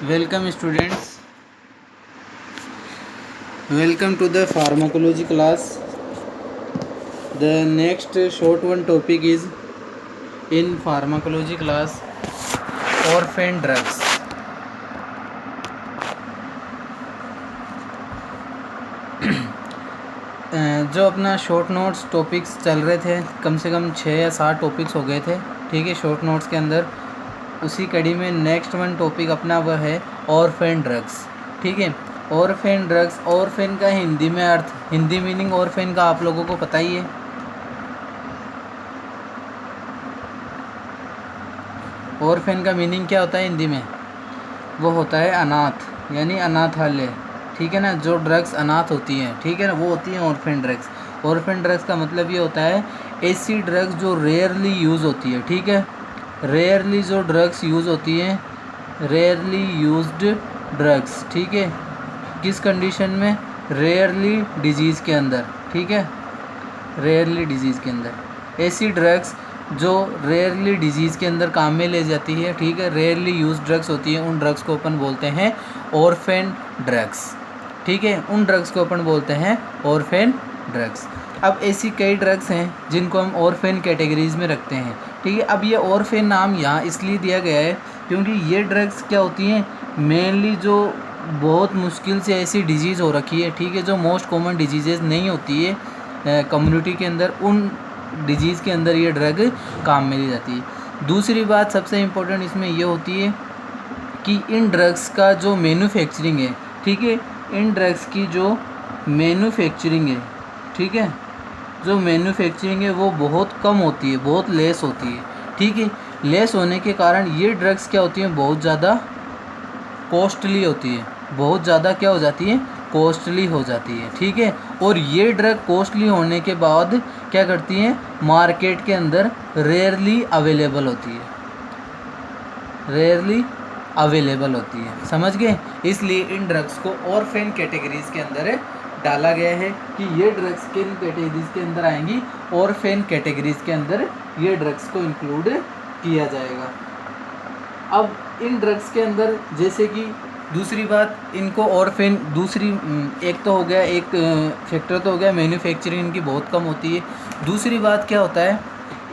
Welcome students, welcome to the pharmacology class. The next short one topic is in pharmacology class orphan drugs. जो अपना short notes topics चल रहे थे, कम से कम 6 या 7 टॉपिक्स हो गए थे, ठीक है, शॉर्ट नोट्स के अंदर। उसी कड़ी में नेक्स्ट वन टॉपिक अपना वह है ऑर्फेन ड्रग्स, ठीक है। ऑर्फेन ड्रग्स, ऑर्फेन का हिंदी में अर्थ, हिंदी मीनिंग ऑर्फेन का आप लोगों को पता ही है। ऑर्फेन का मीनिंग क्या होता है हिंदी में? वो होता है अनाथ, यानी अनाथालय, ठीक है ना। जो ड्रग्स अनाथ होती हैं, ठीक है ना, वो होती हैं ऑर्फेन ड्रग्स। ऑर्फेन ड्रग्स का मतलब ये होता है ऐसी ड्रग्स जो रेयरली यूज़ होती है, ठीक है। रेयरली जो ड्रग्स यूज़ होती हैं, रेयरली यूज्ड ड्रग्स, ठीक है। किस कंडीशन में? रेयरली डिजीज़ के अंदर, ठीक है, रेयरली डिजीज़ के अंदर। ऐसी ड्रग्स जो रेयरली डिजीज़ के अंदर काम में ले जाती है, ठीक है, रेयरली यूज ड्रग्स होती हैं, उन ड्रग्स को अपन बोलते हैं ऑर्फेन ड्रग्स, ठीक है। उन ड्रग्स को अपन बोलते हैं ऑर्फेन ड्रग्स। अब ऐसी कई ड्रग्स हैं जिनको हम ऑर्फेन कैटेगरीज में रखते हैं, ठीक है। अब ये ऑर्फेन नाम यहाँ इसलिए दिया गया है क्योंकि ये ड्रग्स क्या होती हैं, मेनली जो बहुत मुश्किल से ऐसी डिजीज़ हो रखी है, ठीक है, जो मोस्ट कॉमन डिजीज़ नहीं होती है कम्युनिटी के अंदर, उन डिजीज़ के अंदर ये ड्रग काम में ली जाती है। दूसरी बात सबसे इम्पोर्टेंट इसमें ये होती है कि इन ड्रग्स का जो मैन्युफैक्चरिंग है, ठीक है, इन ड्रग्स की जो मैन्युफैक्चरिंग है, ठीक है, जो मैन्युफैक्चरिंग है वो बहुत कम होती है, बहुत लेस होती है, ठीक है। लेस होने के कारण ये ड्रग्स क्या होती हैं, बहुत ज़्यादा कॉस्टली होती है, बहुत ज़्यादा क्या हो जाती है, कॉस्टली हो जाती है, ठीक है। और ये ड्रग कॉस्टली होने के बाद क्या करती हैं, मार्केट के अंदर रेयरली अवेलेबल होती है, रेयरली अवेलेबल होती है, समझ गए। इसलिए इन ड्रग्स को ऑर्फेन कैटेगरीज के अंदर डाला गया है कि ये ड्रग्स किन कैटेगरीज के अंदर आएंगी, ऑर्फेन कैटेगरीज के अंदर ये ड्रग्स को इंक्लूड किया जाएगा। अब इन ड्रग्स के अंदर जैसे कि दूसरी बात, इनको ऑर्फेन, दूसरी एक तो हो गया, एक फैक्टर तो हो गया मैन्युफैक्चरिंग इनकी बहुत कम होती है। दूसरी बात क्या होता है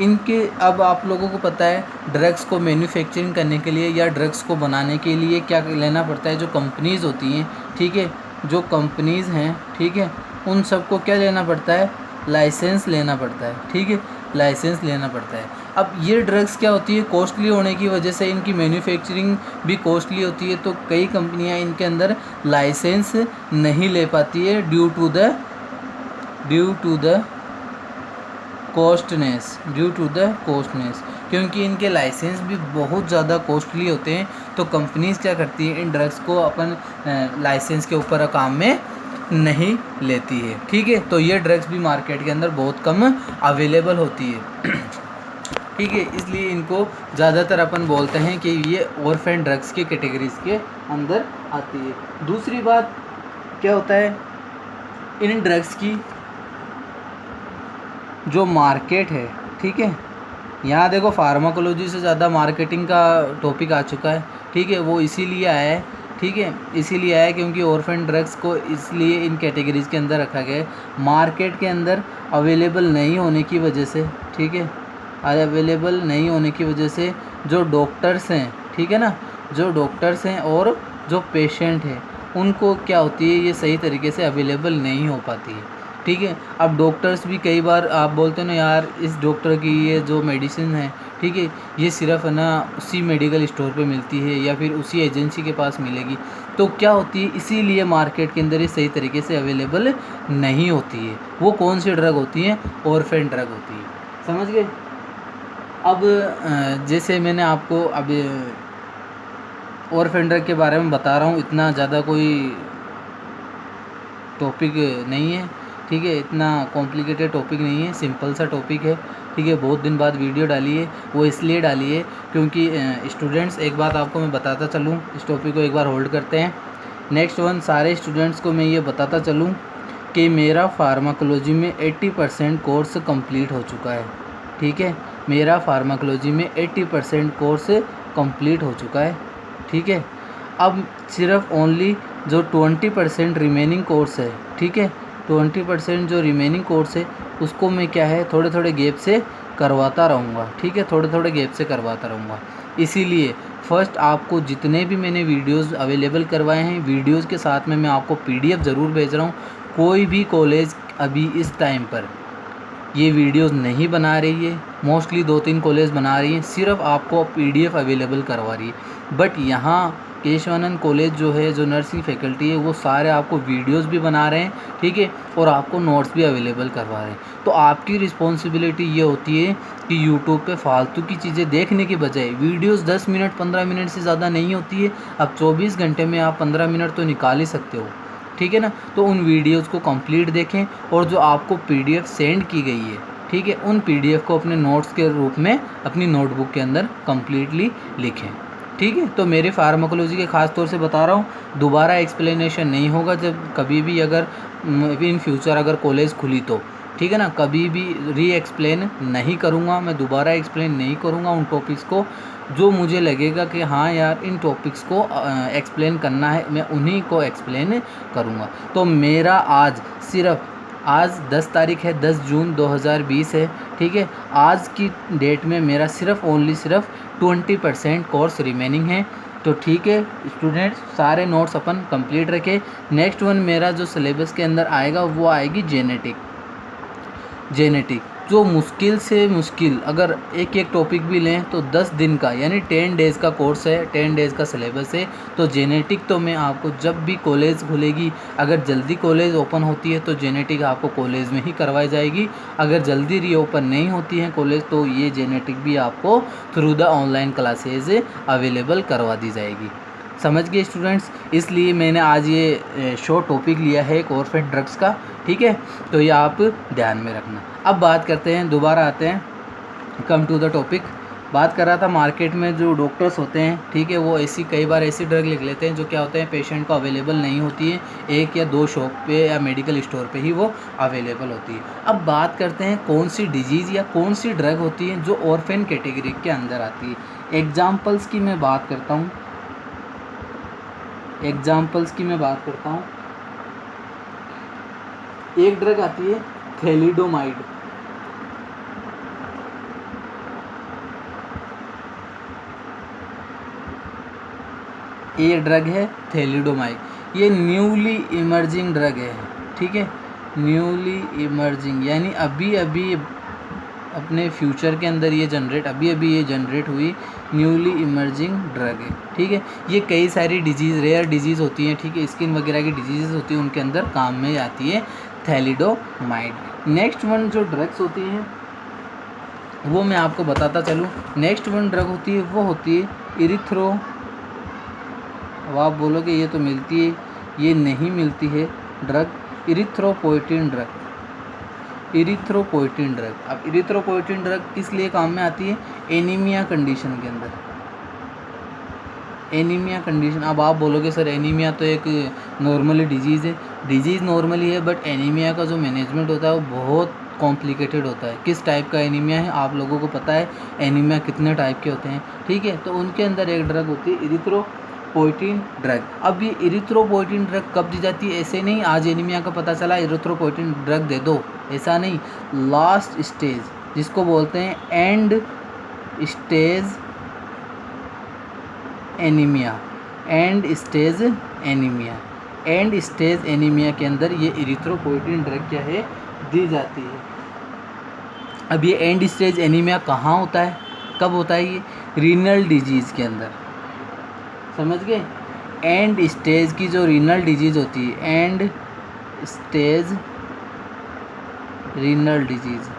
इनके, अब आप लोगों को पता है ड्रग्स को मैन्युफैक्चरिंग करने के लिए या ड्रग्स को बनाने के लिए क्या लेना पड़ता है, जो कंपनीज़ होती हैं, ठीक है, जो कंपनीज़ हैं, ठीक है, उन सबको क्या लेना पड़ता है, लाइसेंस लेना पड़ता है, ठीक है, लाइसेंस लेना पड़ता है। अब ये ड्रग्स क्या होती है, कॉस्टली होने की वजह से इनकी मैन्युफैक्चरिंग भी कॉस्टली होती है, तो कई कंपनियां इनके अंदर लाइसेंस नहीं ले पाती है ड्यू टू द कॉस्टनेस, क्योंकि इनके लाइसेंस भी बहुत ज़्यादा कॉस्टली होते हैं। तो कंपनीज क्या करती है, इन ड्रग्स को अपन लाइसेंस के ऊपर काम में नहीं लेती है, ठीक है। तो ये ड्रग्स भी मार्केट के अंदर बहुत कम अवेलेबल होती है, ठीक है। इसलिए इनको ज़्यादातर अपन बोलते हैं कि ये ऑर्फेन ड्रग्स की कैटेगरीज के अंदर आती है। दूसरी बात क्या होता है, इन ड्रग्स की जो मार्केट है, ठीक है, यहाँ देखो फार्माकोलॉजी से ज़्यादा मार्केटिंग का टॉपिक आ चुका है, ठीक है, वो इसीलिए आया है, ठीक है, इसीलिए आया क्योंकि ऑर्फेन ड्रग्स को इसलिए इन कैटेगरीज के अंदर रखा गया है, मार्केट के अंदर अवेलेबल नहीं होने की वजह से, ठीक है, अवेलेबल नहीं होने की वजह से जो डॉक्टर्स हैं, ठीक है ना, जो डॉक्टर्स हैं और जो पेशेंट हैं, उनको क्या होती है, ये सही तरीके से अवेलेबल नहीं हो पाती है, ठीक है। अब डॉक्टर्स भी कई बार आप बोलते हो ना, यार इस डॉक्टर की ये जो मेडिसिन है, ठीक है, ये सिर्फ है ना उसी मेडिकल स्टोर पे मिलती है या फिर उसी एजेंसी के पास मिलेगी, तो क्या होती है, इसीलिए मार्केट के अंदर ये सही तरीके से अवेलेबल नहीं होती है। वो कौन सी ड्रग होती हैं, ऑर्फेन ड्रग होती है, समझ गए। अब जैसे मैंने आपको अब ऑर्फेन ड्रग के बारे में बता रहा हूँ, इतना ज़्यादा कोई टॉपिक नहीं है, ठीक है, इतना कॉम्प्लिकेटेड टॉपिक नहीं है, सिंपल सा टॉपिक है, ठीक है। बहुत दिन बाद वीडियो डाली है, वो इसलिए डाली है क्योंकि स्टूडेंट्स, एक बात आपको मैं बताता चलूँ, इस टॉपिक को एक बार होल्ड करते हैं। नेक्स्ट वन, सारे स्टूडेंट्स को मैं ये बताता चलूँ कि मेरा फार्माकोलॉजी में 80% कोर्स कंप्लीट हो चुका है, ठीक है, मेरा फार्माकोलॉजी में 80% कोर्स कंप्लीट हो चुका है, ठीक है। अब सिर्फ ओनली जो 20% रिमेनिंग कोर्स है, ठीक है, 20% जो रिमेनिंग कोर्स है उसको मैं क्या है थोड़े थोड़े गैप से करवाता रहूँगा, ठीक है, थोड़े थोड़े गैप से करवाता रहूँगा। इसीलिए फर्स्ट आपको जितने भी मैंने वीडियोस अवेलेबल करवाए हैं, वीडियोस के साथ में मैं आपको PDF ज़रूर भेज रहा हूँ। कोई भी कॉलेज अभी इस टाइम पर ये वीडियोस नहीं बना रही है, मोस्टली 2-3 कॉलेज बना रही हैं, सिर्फ आपको PDF अवेलेबल करवा रही है। बट यहाँ केशवानंद कॉलेज जो है, जो नर्सिंग फैकल्टी है, वो सारे आपको वीडियोस भी बना रहे हैं, ठीक है, और आपको नोट्स भी अवेलेबल करवा रहे हैं। तो आपकी रिस्पॉन्सिबिलिटी ये होती है कि यूट्यूब पे फालतू की चीज़ें देखने के बजाय वीडियोस 10 मिनट 15 मिनट से ज़्यादा नहीं होती है। अब 24 घंटे में आप 15 मिनट तो निकाल ही सकते हो, ठीक है ना। तो उन वीडियोस को कंप्लीट देखें और जो आपको PDF सेंड की गई है, ठीक है, उन PDF को अपने नोट्स के रूप में अपनी नोटबुक के अंदर कंप्लीटली लिखें, ठीक है। तो मेरे फार्माकोलॉजी के ख़ास तौर से बता रहा हूँ, दोबारा एक्सप्लेनेशन नहीं होगा जब कभी भी अगर इन फ्यूचर अगर कॉलेज खुली तो, ठीक है ना, कभी भी री एक्सप्लेन नहीं करूँगा, मैं दोबारा एक्सप्लेन नहीं करूँगा उन टॉपिक्स को। जो मुझे लगेगा कि हाँ यार इन टॉपिक्स को एक्सप्लेन करना है, मैं उन्हीं को एक्सप्लेन करूँगा। तो मेरा आज 10 तारीख है, 10 जून 2020 है, ठीक है। आज की डेट में मेरा सिर्फ 20% कोर्स रिमेनिंग है। तो ठीक है स्टूडेंट्स, सारे नोट्स अपन कंप्लीट रखें। नेक्स्ट वन मेरा जो सिलेबस के अंदर आएगा वो आएगी जेनेटिक, जो मुश्किल से मुश्किल अगर एक एक टॉपिक भी लें तो 10 दिन का यानी 10 डेज़ का कोर्स है, 10 डेज़ का सिलेबस है। तो जेनेटिक तो मैं आपको जब भी कॉलेज खुलेगी, अगर जल्दी कॉलेज ओपन होती है तो जेनेटिक आपको कॉलेज में ही करवाई जाएगी। अगर जल्दी रीओपन नहीं होती है कॉलेज तो ये जेनेटिक भी आपको through the online classes available करवा दी जाएगी। समझ गए स्टूडेंट्स, इसलिए मैंने आज ये शॉर्ट टॉपिक लिया है एक ऑर्फन ड्रग्स का, ठीक है। तो ये आप ध्यान में रखना। अब बात करते हैं, दोबारा आते हैं, कम टू द टॉपिक। बात कर रहा था मार्केट में जो डॉक्टर्स होते हैं, ठीक है, वो कई बार ऐसी ड्रग लिख लेते हैं जो क्या होते हैं पेशेंट को अवेलेबल नहीं होती है, 1 या 2 शॉप पे या मेडिकल स्टोर पे ही वो अवेलेबल होती है। अब बात करते हैं कौन सी डिजीज़ या कौन सी ड्रग होती है जो ऑर्फन कैटेगरी के अंदर आती है। एग्जाम्पल्स की मैं बात करता हूँ, एक ड्रग आती है थैलिडोमाइड, ये ड्रग है थैलिडोमाइड, ये न्यूली इमर्जिंग ड्रग है, ठीक है, न्यूली इमर्जिंग यानी अभी अभी अपने फ्यूचर के अंदर ये जनरेट हुई न्यूली इमर्जिंग ड्रग है, ठीक है। ये कई सारी रेयर डिजीज़ होती हैं, ठीक है, स्किन वगैरह की डिजीज़ होती हैं, उनके अंदर काम में आती है थैलिडोमाइड। नेक्स्ट वन जो ड्रग्स होती हैं वो मैं आपको बताता चलूँ। नेक्स्ट वन ड्रग होती है वो होती है इरिथ्रो, अब आप बोलोगे ये तो मिलती है, ये नहीं मिलती है ड्रग इरिथ्रोपोइटिन ड्रग। अब इरिथ्रोपोइटिन ड्रग किस लिए काम में आती है? एनीमिया कंडीशन के अंदर, एनीमिया कंडीशन। अब आप बोलोगे सर एनीमिया तो एक नॉर्मली डिजीज़ नॉर्मली है, बट एनीमिया का जो मैनेजमेंट होता है वो बहुत कॉम्प्लिकेटेड होता है। किस टाइप का एनीमिया है आप लोगों को पता है, एनीमिया कितने टाइप के होते हैं, ठीक है। तो उनके अंदर एक ड्रग होती है इरिथ्रोपोइटिन ड्रग। अब ये इरिथ्रोपोइटिन ड्रग कब दी जाती है? ऐसे नहीं आज एनीमिया का पता चला इरिथ्रोपोइटिन ड्रग दे दो, ऐसा नहीं। लास्ट स्टेज जिसको बोलते हैं and stage anaemia, and stage anaemia के अंदर ये इरिथ्रोपोइटिन ड्रग क्या है दी जाती है। अब ये एंड स्टेज एनीमिया कहाँ होता है, कब होता है? ये रीनल डिजीज़ के अंदर, समझ गए। एंड स्टेज की जो रीनल डिजीज़ होती है, एंड स्टेज रीनल डिजीज़,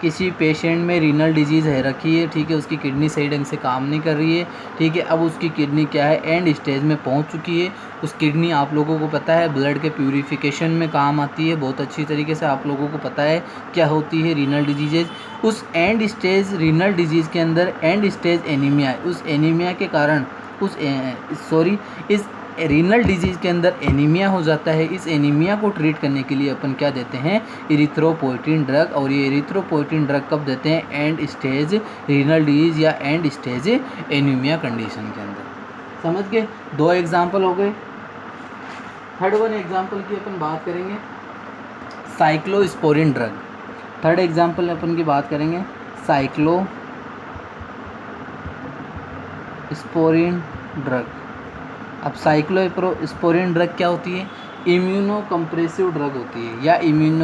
किसी पेशेंट में रीनल डिजीज़ है रखी है, ठीक है, उसकी किडनी सही ढंग से काम नहीं कर रही है, ठीक है। अब उसकी किडनी क्या है एंड स्टेज में पहुंच चुकी है। उस किडनी आप लोगों को पता है ब्लड के प्यूरिफिकेशन में काम आती है बहुत अच्छी तरीके से, आप लोगों को पता है क्या होती है रीनल डिजीज़। उस एंड स्टेज रीनल डिजीज़ के अंदर एंड स्टेज एनीमिया, उस एनीमिया के कारण इस रीनल डिजीज़ के अंदर एनीमिया हो जाता है। इस एनीमिया को ट्रीट करने के लिए अपन क्या देते हैं? Erythropoietin drug. और ये इरिथ्रोपोइटिन ड्रग कब देते हैं? एंड स्टेज रीनल डिजीज़ या एंड स्टेज एनीमिया कंडीशन के अंदर, समझ गए? 2 एग्जाम्पल हो गए। थर्ड वन एग्जाम्पल की अपन बात करेंगे साइक्लोस्पोरिन ड्रग। थर्ड एग्जाम्पल अपन की बात करेंगे साइक्लोस्पोरिन ड्रग। अब साइक्लोस्पोरिन ड्रग क्या होती है? इम्यूनो कंप्रेसिव ड्रग होती है या इम्यून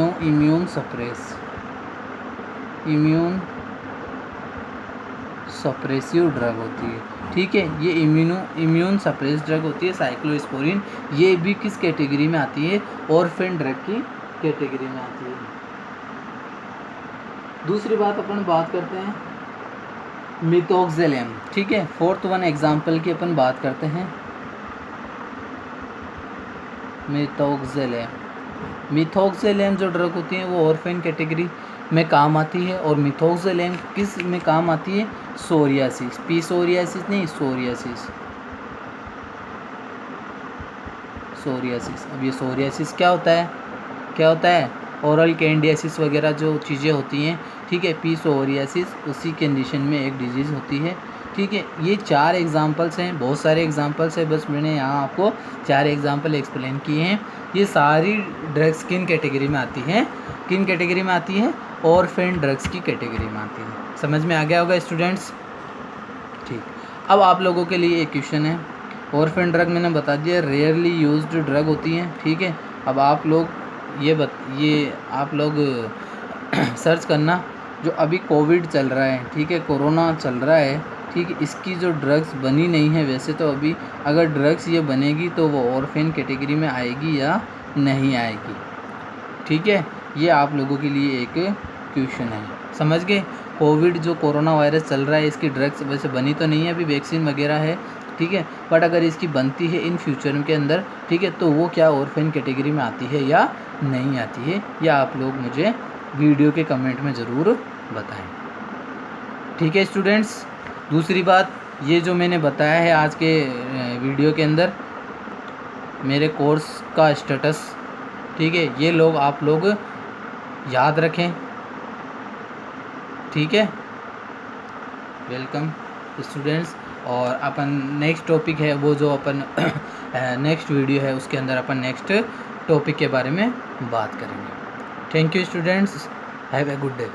सप्रेसिव ड्रग होती है। ठीक है, ये इम्यून सप्रेस ड्रग होती है साइक्लोस्पोरिन। ये भी किस कैटेगरी में आती है? ऑर्फेन ड्रग की कैटेगरी में आती है। दूसरी बात अपन बात करते हैं मिथोक्सेलेम। ठीक है, फोर्थ वन एग्जाम्पल की अपन बात करते हैं मिथोक्सेलेम जो ड्रग होती है वो ऑर्फेन कैटेगरी में काम आती है। और मिथोक्सेलेम किस में काम आती है? सोरियासिस, पीसोरियासिस नहीं, सोरियासिस। अब ये सोरियासिस क्या होता है? ओरल कैंडियासिस वगैरह जो चीज़ें होती हैं। ठीक है, पीसोरियासिस उसी कंडीशन में एक डिजीज़ होती है। ठीक है, ये 4 एग्जांपल्स हैं, बहुत सारे एग्जांपल्स हैं, बस मैंने यहाँ आपको 4 एग्जांपल एक्सप्लेन किए हैं। ये सारी ड्रग्स किन कैटेगरी में आती हैं? ऑर्फेन ड्रग्स की कैटेगरी में आती है। समझ में आ गया होगा स्टूडेंट्स? ठीक, अब आप लोगों के लिए एक क्वेश्चन है। ऑर्फेन ड्रग मैंने बता दिया रेयरली यूज्ड ड्रग होती हैं। ठीक है, अब आप लोग ये आप लोग सर्च करना, जो अभी कोविड चल रहा है, ठीक है, कोरोना चल रहा है, ठीक है, इसकी जो ड्रग्स बनी नहीं है वैसे तो अभी, अगर ड्रग्स ये बनेगी तो वो ऑर्फेन कैटेगरी में आएगी या नहीं आएगी। ठीक है, ये आप लोगों के लिए एक क्वेश्चन है। समझ गए? कोविड जो कोरोना वायरस चल रहा है, इसकी ड्रग्स वैसे बनी तो नहीं है, अभी वैक्सीन वगैरह है। ठीक है, बट अगर इसकी बनती है इन फ्यूचर के अंदर, ठीक है, तो वो क्या ऑर्फेन कैटेगरी में आती है या नहीं आती है, या आप लोग मुझे वीडियो के कमेंट में ज़रूर बताएं। ठीक है स्टूडेंट्स, दूसरी बात, ये जो मैंने बताया है आज के वीडियो के अंदर मेरे कोर्स का स्टेटस, ठीक है, ये लोग आप लोग याद रखें। ठीक है, वेलकम स्टूडेंट्स। और अपन नेक्स्ट टॉपिक है वो जो अपन नेक्स्ट वीडियो है उसके अंदर अपन नेक्स्ट टॉपिक के बारे में बात करेंगे। Thank you students, have a good day.